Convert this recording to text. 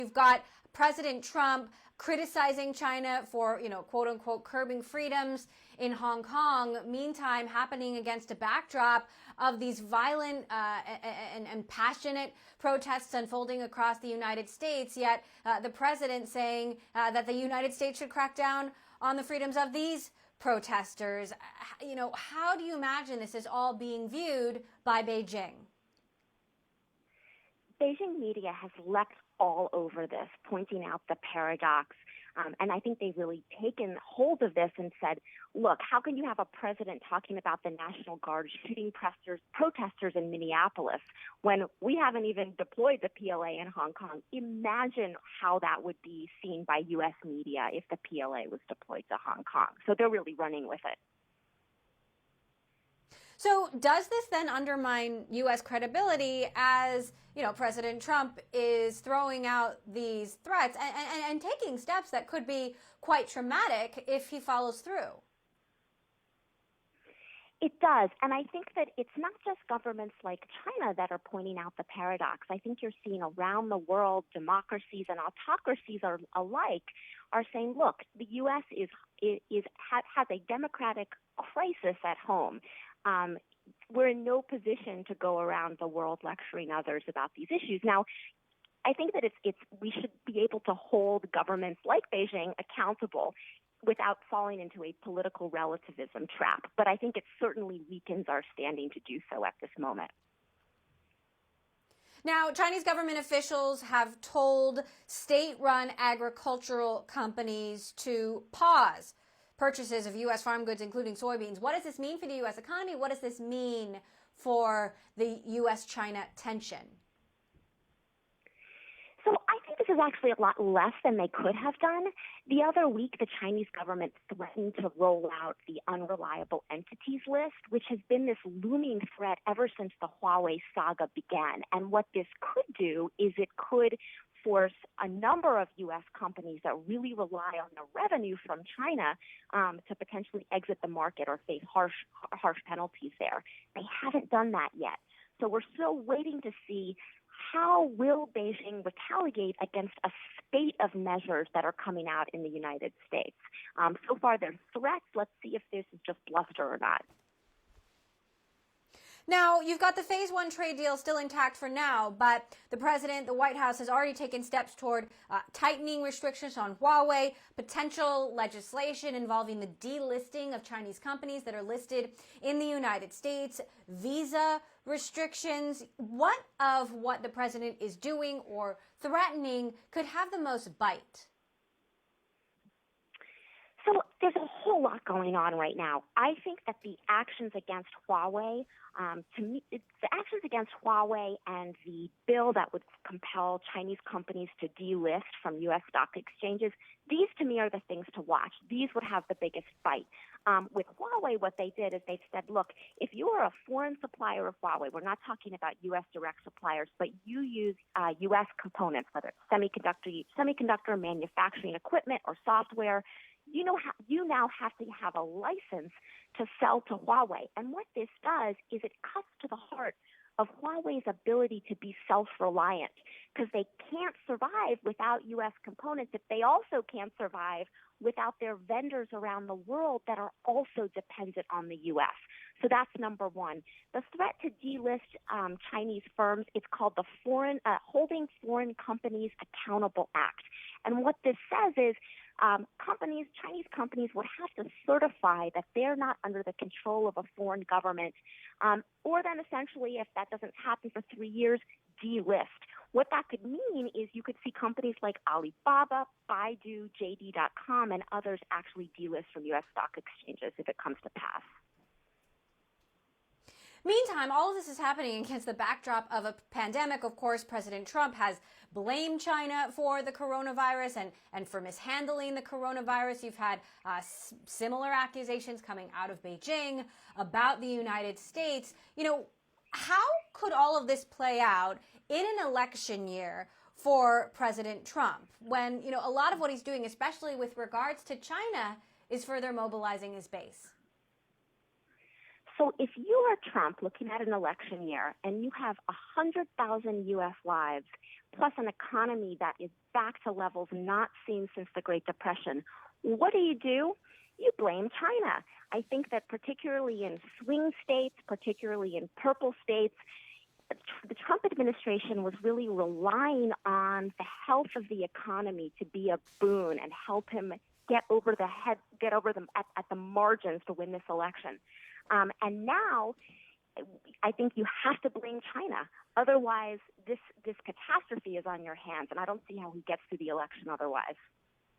You've got President Trump criticizing China for, quote unquote, curbing freedoms in Hong Kong. Meantime, happening against a backdrop of these violent and passionate protests unfolding across the United States. Yet the president saying that the United States should crack down on the freedoms of these protesters. How do you imagine this is all being viewed by Beijing? Beijing media has leapt all over this, pointing out the paradox. And I think they've really taken hold of this and said, look, how can you have a president talking about the National Guard shooting protesters in Minneapolis when we haven't even deployed the PLA in Hong Kong? Imagine how that would be seen by U.S. media if the PLA was deployed to Hong Kong. So they're really running with it. So does this then undermine U.S. credibility as, President Trump is throwing out these threats and taking steps that could be quite traumatic if he follows through? It does. And I think that it's not just governments like China that are pointing out the paradox. I think you're seeing around the world, democracies and autocracies alike are saying, look, the U.S. has a democratic crisis at home. We're in no position to go around the world lecturing others about these issues. Now, I think that we should be able to hold governments like Beijing accountable without falling into a political relativism trap. But I think it certainly weakens our standing to do so at this moment. Now, Chinese government officials have told state-run agricultural companies to pause purchases of U.S. farm goods, including soybeans. What does this mean for the U.S. economy? What does this mean for the U.S.-China tension? So I think this is actually a lot less than they could have done. The other week, the Chinese government threatened to roll out the unreliable entities list, which has been this looming threat ever since the Huawei saga began. And what this could do is it could force a number of U.S. companies that really rely on the revenue from China to potentially exit the market or face harsh penalties there. They haven't done that yet. So we're still waiting to see how will Beijing retaliate against a spate of measures that are coming out in the United States. So far, they're threats. Let's see if this is just bluster or not. Now, you've got the Phase 1 trade deal still intact for now, but the president, the White House, has already taken steps toward tightening restrictions on Huawei, potential legislation involving the delisting of Chinese companies that are listed in the United States, visa restrictions. What of what the president is doing or threatening could have the most bite? So there's a whole lot going on right now. I think that the actions against Huawei, the actions against Huawei and the bill that would compel Chinese companies to delist from U.S. stock exchanges, these to me are the things to watch. These would have the biggest bite. With Huawei, what they did is they said, look, if you are a foreign supplier of Huawei, we're not talking about U.S. direct suppliers, but you use U.S. components, whether it's semiconductor manufacturing equipment or software, you now have to have a license to sell to Huawei. And what this does is it cuts to the heart of Huawei's ability to be self-reliant because they can't survive without U.S. components if they also can't survive without their vendors around the world that are also dependent on the U.S. So that's number one. The threat to delist Chinese firms, it's called the Holding Foreign Companies Accountable Act. And what this says is Chinese companies would have to certify that they're not under the control of a foreign government, or then essentially, if that doesn't happen for 3 years, delist. What that could mean is you could see companies like Alibaba, Baidu, JD.com, and others actually delist from U.S. stock exchanges if it comes to pass. Meantime, all of this is happening against the backdrop of a pandemic. Of course, President Trump has blamed China for the coronavirus and for mishandling the coronavirus. You've had similar accusations coming out of Beijing about the United States. How could all of this play out in an election year for President Trump when, a lot of what he's doing, especially with regards to China, is further mobilizing his base? So if you are Trump looking at an election year and you have 100,000 U.S. lives plus an economy that is back to levels not seen since the Great Depression, what do? You blame China. I think that particularly in swing states, particularly in purple states, the Trump administration was really relying on the health of the economy to be a boon and help him get over them at the margins to win this election. And now, I think you have to blame China. Otherwise, this catastrophe is on your hands, and I don't see how he gets through the election otherwise.